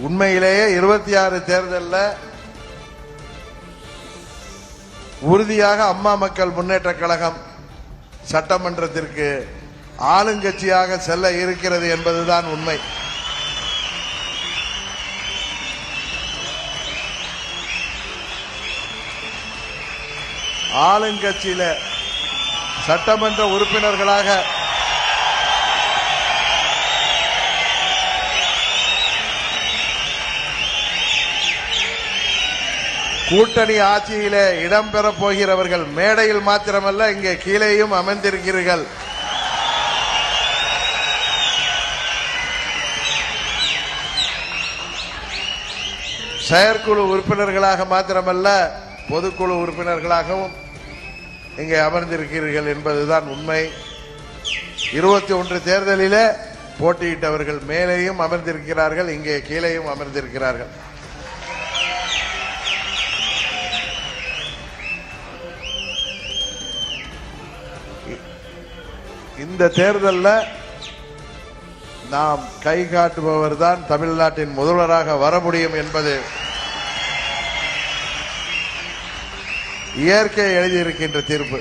உண்மையிலேயே 26 தேர்தலில் உறுதியாக அம்மா மக்கள் முன்னேற்ற கழகம் சட்டமன்றத்திற்கு ஆளுங்கட்சியாக செல்ல இருக்கிறது என்பதுதான் உண்மை. ஆளுங்கட்சியில சட்டமன்ற உறுப்பினர்களாக கூட்டணி ஆட்சியிலே இடம்பெறப் போகிறவர்கள் மேடையில் மாத்திரமல்ல, இங்கே கீழேயும் அமர்ந்திருக்கிறீர்கள். செயற்குழு உறுப்பினர்களாக மாத்திரமல்ல, பொதுக்குழு உறுப்பினர்களாகவும் இங்கே அமர்ந்திருக்கிறீர்கள் என்பதுதான் உண்மை. 21 தேர்தலிலே போட்டியிட்டவர்கள் மேலேயும் அமர்ந்திருக்கிறார்கள், இங்கே கீழேயும் அமர்ந்திருக்கிறார்கள். இந்த தேர்தலில் நாம் கை காட்டுபவர் தான் தமிழ்நாட்டின் முதல்வராக வர முடியும் என்பது இயற்கை எழுதியிருக்கின்ற தீர்ப்பு.